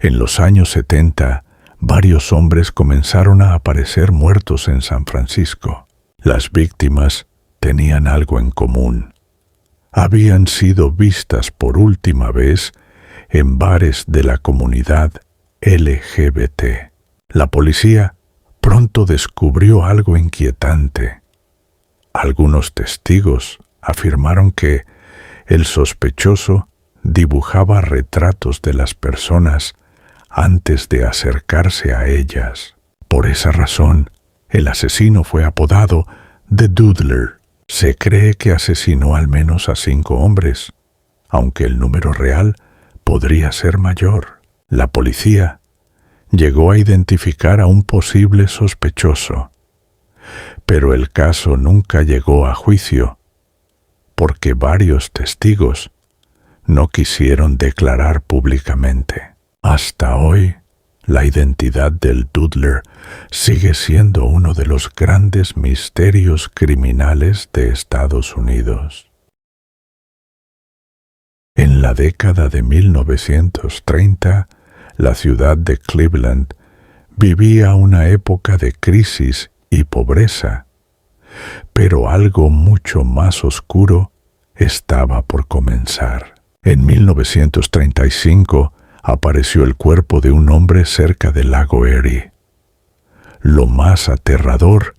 En los años 70, varios hombres comenzaron a aparecer muertos en San Francisco. Las víctimas tenían algo en común. Habían sido vistas por última vez en bares de la comunidad LGBT. La policía pronto descubrió algo inquietante. Algunos testigos afirmaron que el sospechoso dibujaba retratos de las personas antes de acercarse a ellas. Por esa razón, el asesino fue apodado The Doodler. Se cree que asesinó al menos a 5 hombres, aunque el número real podría ser mayor. La policía llegó a identificar a un posible sospechoso, pero el caso nunca llegó a juicio, porque varios testigos no quisieron declarar públicamente. Hasta hoy, la identidad del Doodler sigue siendo uno de los grandes misterios criminales de Estados Unidos. En la década de 1930, la ciudad de Cleveland vivía una época de crisis y pobreza, pero algo mucho más oscuro estaba por comenzar. En 1935 apareció el cuerpo de un hombre cerca del lago Erie. Lo más aterrador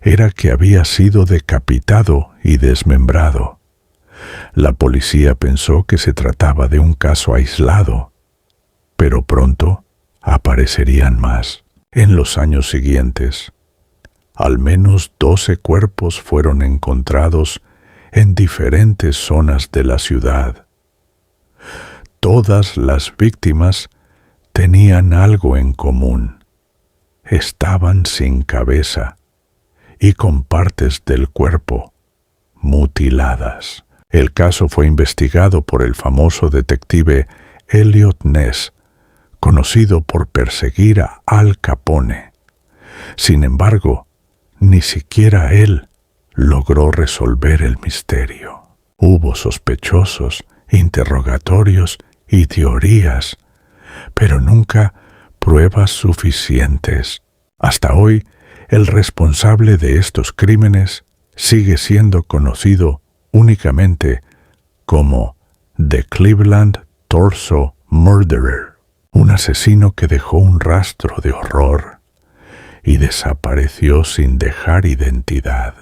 era que había sido decapitado y desmembrado. La policía pensó que se trataba de un caso aislado, pero pronto aparecerían más. En los años siguientes, al menos 12 cuerpos fueron encontrados en diferentes zonas de la ciudad. Todas las víctimas tenían algo en común. Estaban sin cabeza y con partes del cuerpo mutiladas. El caso fue investigado por el famoso detective Eliot Ness, conocido por perseguir a Al Capone. Sin embargo, ni siquiera él logró resolver el misterio. Hubo sospechosos, interrogatorios y teorías, pero nunca pruebas suficientes. Hasta hoy, el responsable de estos crímenes sigue siendo conocido únicamente como The Cleveland Torso Murderer, un asesino que dejó un rastro de horror y desapareció sin dejar identidad.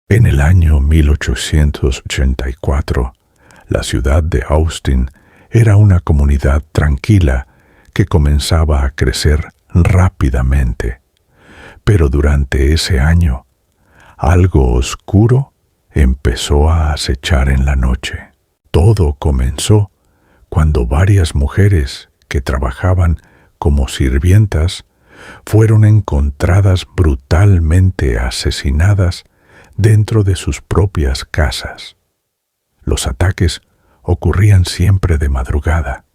En el año 1884, la ciudad de Austin era una comunidad tranquila que comenzaba a crecer rápidamente. Pero durante ese año, algo oscuro empezó a acechar en la noche. Todo comenzó cuando varias mujeres que trabajaban como sirvientas fueron encontradas brutalmente asesinadas dentro de sus propias casas. Los ataques ocurrían siempre de madrugada,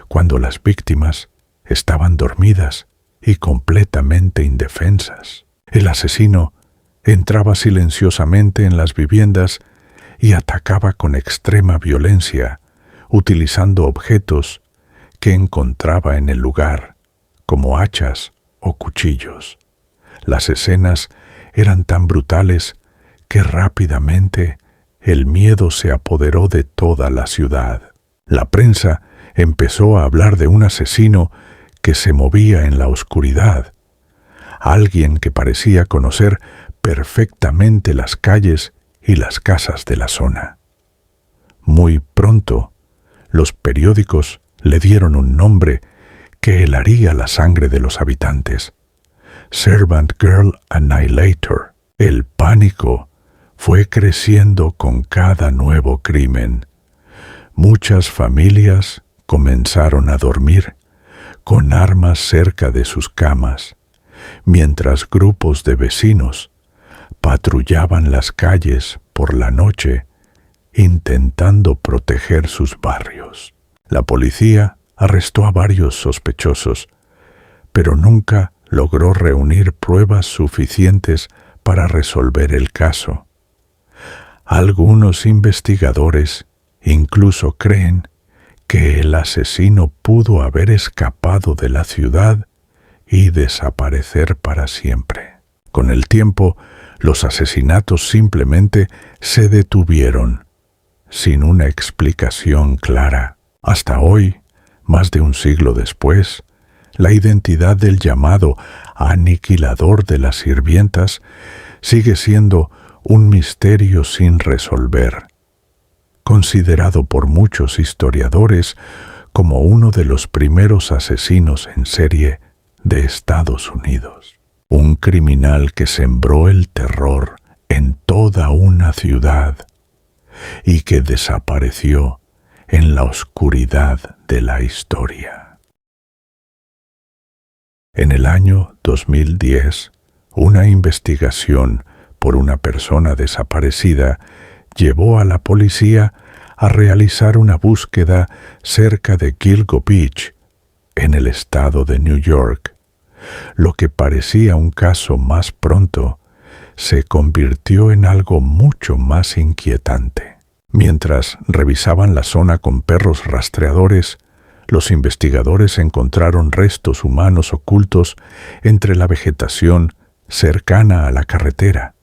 cuando las víctimas estaban dormidas y completamente indefensas. El asesino entraba silenciosamente en las viviendas y atacaba con extrema violencia, utilizando objetos que encontraba en el lugar, como hachas o cuchillos. Las escenas eran tan brutales que rápidamente el miedo se apoderó de toda la ciudad. La prensa empezó a hablar de un asesino que se movía en la oscuridad, alguien que parecía conocer perfectamente las calles y las casas de la zona. Muy pronto, los periódicos le dieron un nombre que helaría la sangre de los habitantes: Servant Girl Annihilator. El pánico fue creciendo con cada nuevo crimen. Muchas familias comenzaron a dormir con armas cerca de sus camas, mientras grupos de vecinos patrullaban las calles por la noche intentando proteger sus barrios. La policía arrestó a varios sospechosos, pero nunca logró reunir pruebas suficientes para resolver el caso. Algunos investigadores incluso creen que el asesino pudo haber escapado de la ciudad y desaparecer para siempre. Con el tiempo, los asesinatos simplemente se detuvieron, sin una explicación clara. Hasta hoy, más de un siglo después, la identidad del llamado aniquilador de las sirvientas sigue siendo un misterio sin resolver, considerado por muchos historiadores como uno de los primeros asesinos en serie de Estados Unidos. Un criminal que sembró el terror en toda una ciudad y que desapareció en la oscuridad de la historia. En el año 2010, una investigación por una persona desaparecida llevó a la policía a realizar una búsqueda cerca de Gilgo Beach, en el estado de New York. Lo que parecía un caso más pronto se convirtió en algo mucho más inquietante. Mientras revisaban la zona con perros rastreadores, los investigadores encontraron restos humanos ocultos entre la vegetación cercana a la carretera.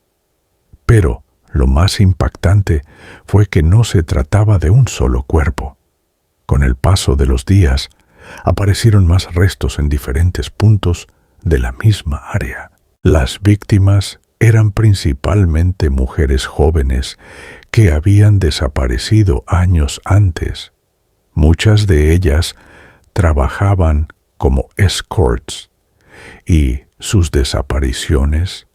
Pero lo más impactante fue que no se trataba de un solo cuerpo. Con el paso de los días, aparecieron más restos en diferentes puntos de la misma área. Las víctimas eran principalmente mujeres jóvenes que habían desaparecido años antes. Muchas de ellas trabajaban como escorts y sus desapariciones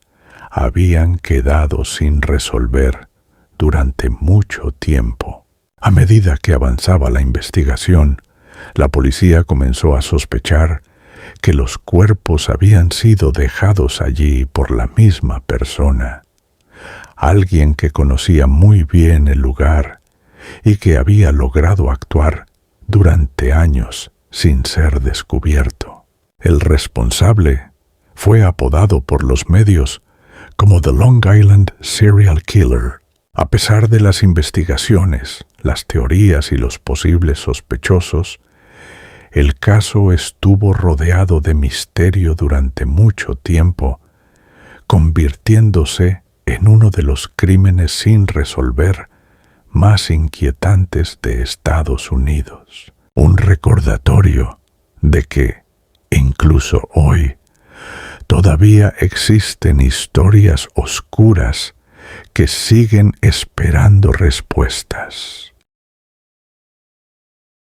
habían quedado sin resolver durante mucho tiempo. A medida que avanzaba la investigación, la policía comenzó a sospechar que los cuerpos habían sido dejados allí por la misma persona, alguien que conocía muy bien el lugar y que había logrado actuar durante años sin ser descubierto. El responsable fue apodado por los medios como The Long Island Serial Killer. A pesar de las investigaciones, las teorías y los posibles sospechosos, el caso estuvo rodeado de misterio durante mucho tiempo, convirtiéndose en uno de los crímenes sin resolver más inquietantes de Estados Unidos. Un recordatorio de que, incluso hoy, todavía existen historias oscuras que siguen esperando respuestas.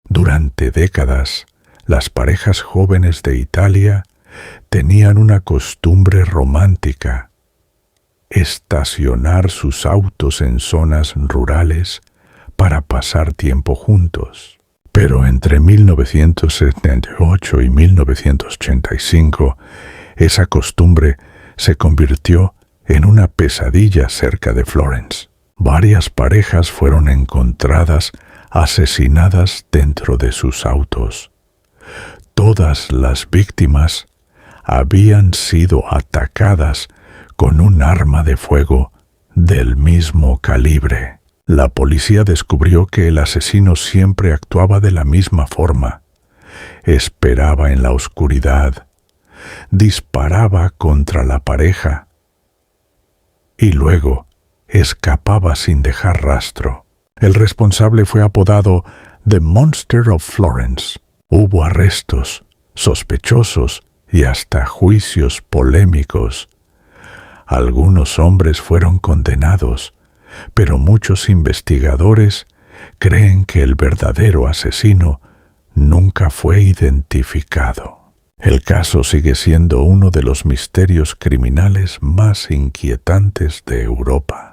Durante décadas, las parejas jóvenes de Italia tenían una costumbre romántica: estacionar sus autos en zonas rurales para pasar tiempo juntos. Pero entre 1978 y 1985, esa costumbre se convirtió en una pesadilla cerca de Florence. Varias parejas fueron encontradas asesinadas dentro de sus autos. Todas las víctimas habían sido atacadas con un arma de fuego del mismo calibre. La policía descubrió que el asesino siempre actuaba de la misma forma. Esperaba en la oscuridad, disparaba contra la pareja y luego escapaba sin dejar rastro. El responsable fue apodado The Monster of Florence. Hubo arrestos, sospechosos y hasta juicios polémicos. Algunos hombres fueron condenados, pero muchos investigadores creen que el verdadero asesino nunca fue identificado. El caso sigue siendo uno de los misterios criminales más inquietantes de Europa.